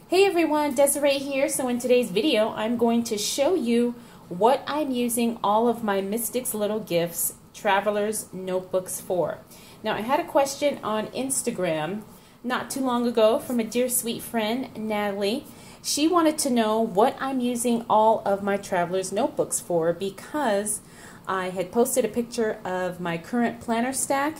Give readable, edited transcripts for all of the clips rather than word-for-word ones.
Hey everyone, Desiree here. So in today's video, I'm going to show you what I'm using all of my Mystics Little Gifts Traveler's Notebooks for. Now I had a question on Instagram not too long ago from a dear sweet friend, Natalie. She wanted to know what I'm using all of my Traveler's Notebooks for because I had posted a picture of my current planner stack,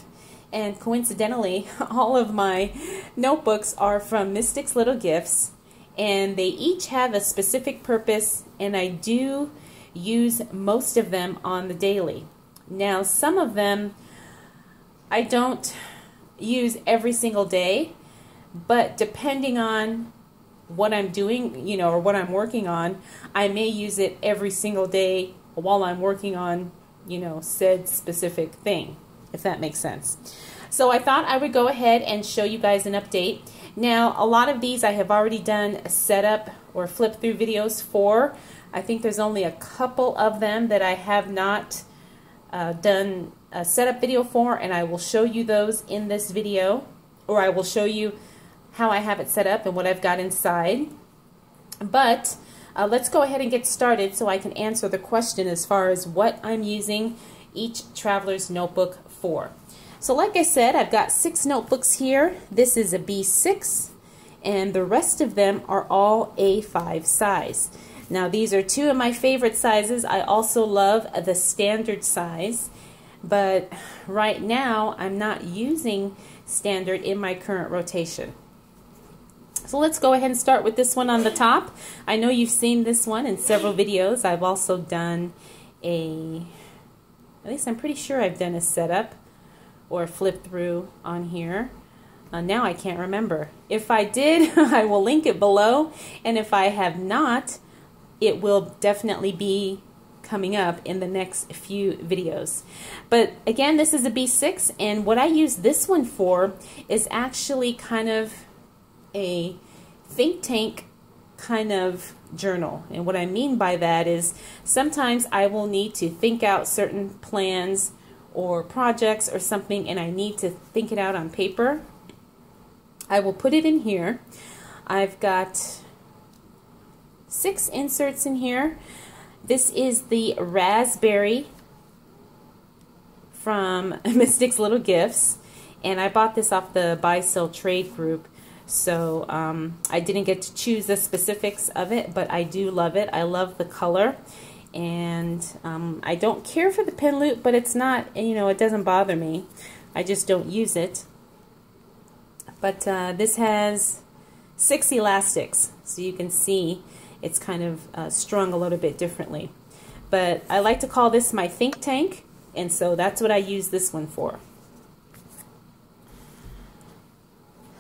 and coincidentally all of my notebooks are from Mystics Little Gifts. And they each have a specific purpose, and I do use most of them on the daily. Now, some of them I don't use every single day, but depending on what I'm doing, or what I'm working on, I may use it every single day while I'm working on, said specific thing, if that makes sense. So I thought I would go ahead and show you guys an update. Now, a lot of these I have already done setup or flip through videos for. I think there's only a couple of them that I have not done a setup video for, and I will show you those in this video, or I will show you how I have it set up and what I've got inside. But let's go ahead and get started so I can answer the question as far as what I'm using each Traveler's Notebook for. So like I said, I've got 6 notebooks here. This is a B6, and the rest of them are all A5 size. Now these are 2 of my favorite sizes. I also love the standard size, but right now I'm not using standard in my current rotation. So let's go ahead and start with this one on the top. I know you've seen this one in several videos. I've also done at least I'm pretty sure I've done a setup or flip through on here. Now I can't remember. If I did, I will link it below, and if I have not, it will definitely be coming up in the next few videos. But again, this is a B6, and what I use this one for is actually kind of a think tank kind of journal. And what I mean by that is sometimes I will need to think out certain plans or projects or something, and I need to think it out on paper. I will put it in here. I've got 6 inserts in here. This is the raspberry from Mystics Little Gifts, and I bought this off the buy sell trade group, so I didn't get to choose the specifics of it, but I do love it. I love the color. And I don't care for the pen loop, but it's not, it doesn't bother me. I just don't use it. But this has 6 elastics, so you can see it's kind of strung a little bit differently. But I like to call this my think tank, and so that's what I use this one for.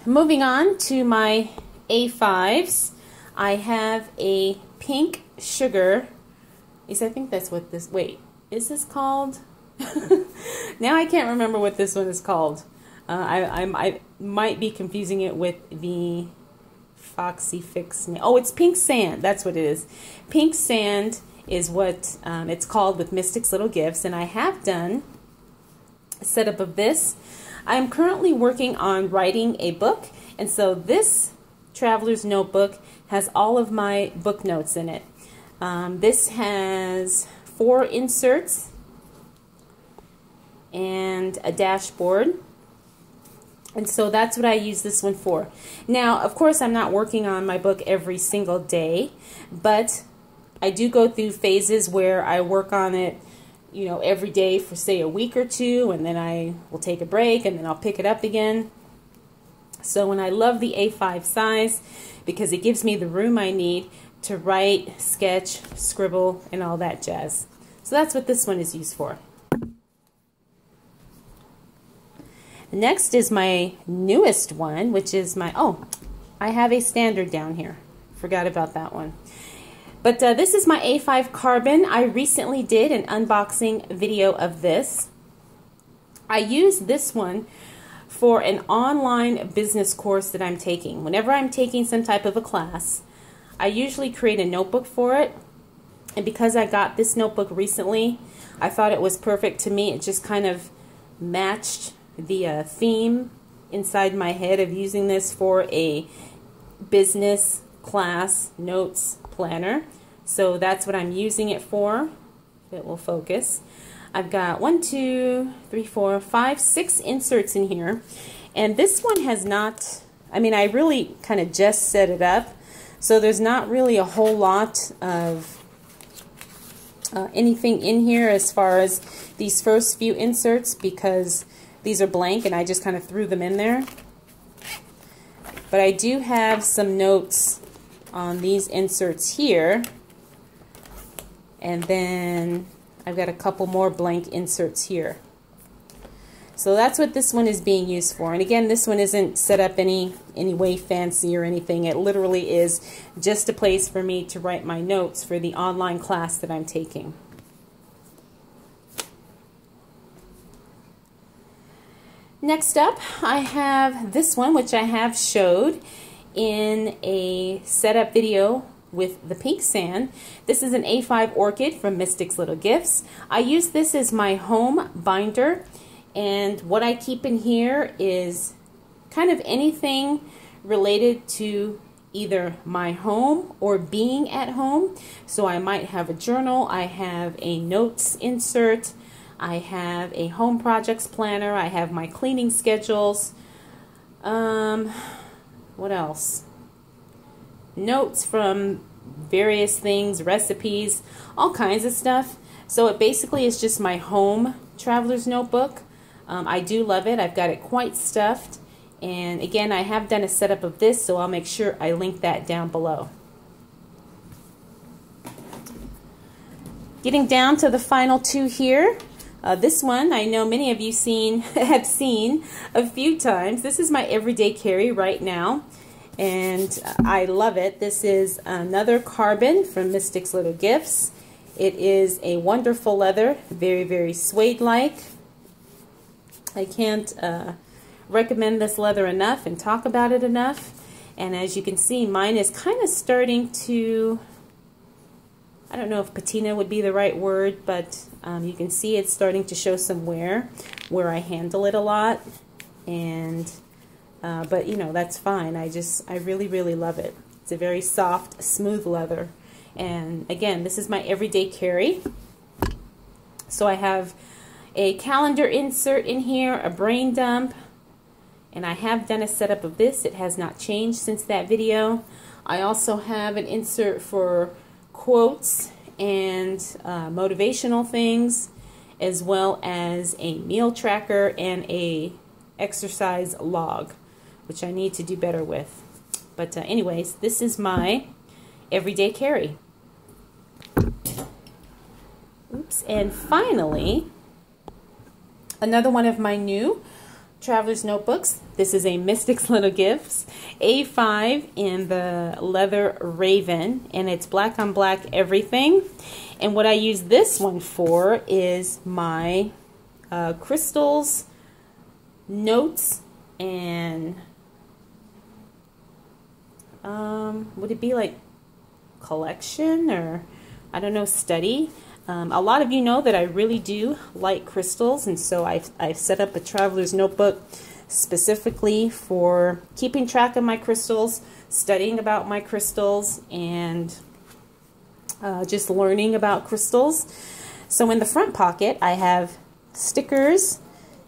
Moving on to my A5s, I have a pink sugar. I think that's what this, wait, is this called? Now I can't remember what this one is called. I might be confusing it with the Foxy Fix. Oh, it's Pink Sand. That's what it is. Pink Sand is what it's called with Mystics Little Gifts, and I have done a setup of this. I'm currently working on writing a book, and so this Traveler's Notebook has all of my book notes in it. This has 4 inserts and a dashboard, and so that's what I use this one for. Now, of course, I'm not working on my book every single day, but I do go through phases where I work on it, every day for, say, a week or 2, and then I will take a break, and then I'll pick it up again. So when I love the A5 size because it gives me the room I need to write, sketch, scribble, and all that jazz. So that's what this one is used for. Next is my newest one, which is my, I have a standard down here. Forgot about that one. But this is my A5 Carbon. I recently did an unboxing video of this. I use this one for an online business course that I'm taking. Whenever I'm taking some type of a class, I usually create a notebook for it, and because I got this notebook recently, I thought it was perfect to me. It just kind of matched the theme inside my head of using this for a business class notes planner. So that's what I'm using it for. It will focus. I've got 1, 2, 3, 4, 5, 6 inserts in here. And this one has not, I mean, I really kind of just set it up. So there's not really a whole lot of anything in here as far as these first few inserts, because these are blank and I just kind of threw them in there. But I do have some notes on these inserts here, and then I've got a couple more blank inserts here. So that's what this one is being used for. And again, this one isn't set up any way fancy or anything. It literally is just a place for me to write my notes for the online class that I'm taking. Next up, I have this one, which I have showed in a setup video with the pink sand. This is an A5 orchid from Mystic's Little Gifts. I use this as my home binder. And what I keep in here is kind of anything related to either my home or being at home. So I might have a journal, I have a notes insert, I have a home projects planner, I have my cleaning schedules. What else? Notes from various things, recipes, all kinds of stuff. So it basically is just my home traveler's notebook. I do love it. I've got it quite stuffed. And again, I have done a setup of this, so I'll make sure I link that down below. Getting down to the final two here. This one I know many of you have seen a few times. This is my everyday carry right now, and I love it. This is another carbon from Mystic's Little Gifts. It is a wonderful leather, very, very suede-like. I can't recommend this leather enough and talk about it enough. And as you can see, mine is kind of starting to, I don't know if patina would be the right word, but you can see it's starting to show some wear where I handle it a lot. And but you know, that's fine. I really, really love it. It's a very soft, smooth leather. And again, this is my everyday carry. So I have a calendar insert in here, a brain dump, and I have done a setup of this. It has not changed since that video. I also have an insert for quotes and motivational things, as well as a meal tracker and a exercise log, which I need to do better with. But anyways, this is my everyday carry. Oops, and finally, another one of my new traveler's notebooks. This is a Mystic's Little Gifts A5 in the leather raven, and it's black on black everything. And what I use this one for is my crystals, notes, and would it be like collection, or I don't know, study. A lot of you know that I really do like crystals, and so I've set up a traveler's notebook specifically for keeping track of my crystals, studying about my crystals, and just learning about crystals. So in the front pocket, I have stickers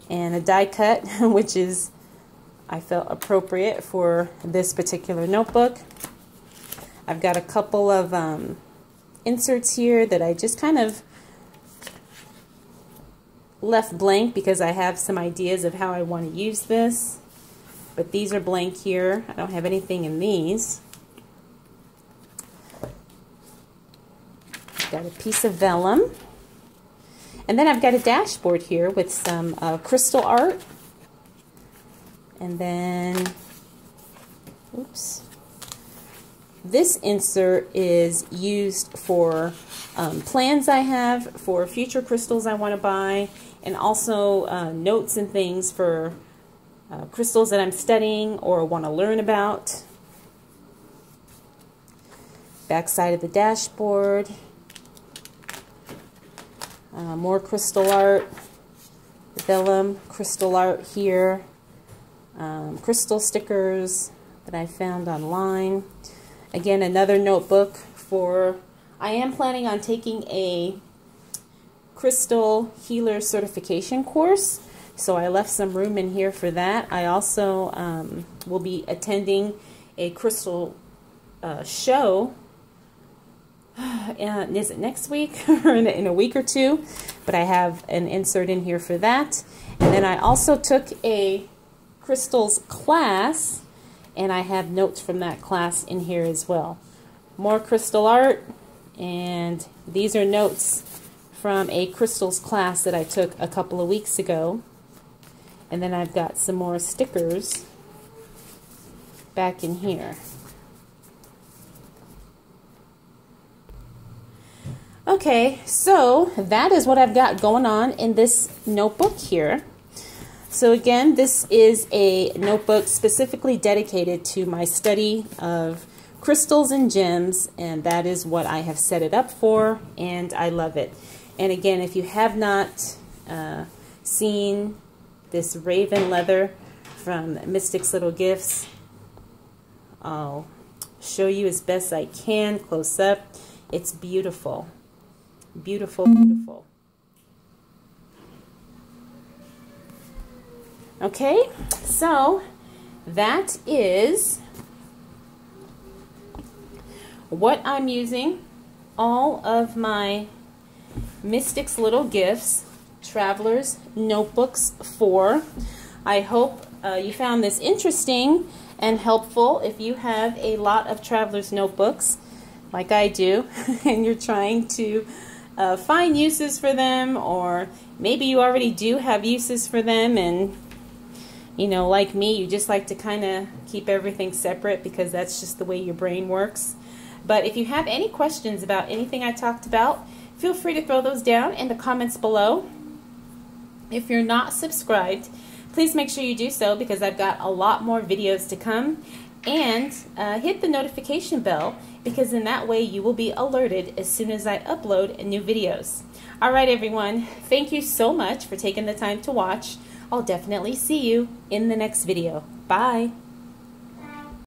and a die cut, which is, I felt, appropriate for this particular notebook. I've got a couple of inserts here that I just kind of left blank because I have some ideas of how I want to use this. But these are blank here. I don't have anything in these. I've got a piece of vellum. And then I've got a dashboard here with some crystal art. And then, oops. This insert is used for plans I have for future crystals I want to buy, and also notes and things for crystals that I'm studying or want to learn about. Back side of the dashboard. More crystal art, vellum, crystal art here, crystal stickers that I found online. Again, another notebook for, I am planning on taking a crystal healer certification course, so I left some room in here for that. I also will be attending a crystal show. Is it next week or in a week or two? But I have an insert in here for that. And then I also took a crystals class, and I have notes from that class in here as well. More crystal art, and these are notes from a crystals class that I took a couple of weeks ago. And then I've got some more stickers back in here. Okay, so that is what I've got going on in this notebook here. So again, this is a notebook specifically dedicated to my study of crystals and gems, and that is what I have set it up for, and I love it. And again, if you have not seen this raven leather from Mystic's Little Gifts, I'll show you as best I can close up. It's beautiful. Beautiful, beautiful. Okay, so that is what I'm using all of my Mystic's Little Gifts Traveler's Notebooks for. I hope you found this interesting and helpful. If you have a lot of Traveler's Notebooks, like I do, and you're trying to find uses for them, or maybe you already do have uses for them, and you know, like me, you just like to kind of keep everything separate because that's just the way your brain works. But if you have any questions about anything I talked about, feel free to throw those down in the comments below. If you're not subscribed, please make sure you do so, because I've got a lot more videos to come. And hit the notification bell, because in that way you will be alerted as soon as I upload new videos. Alright everyone, thank you so much for taking the time to watch. I'll definitely see you in the next video. Bye!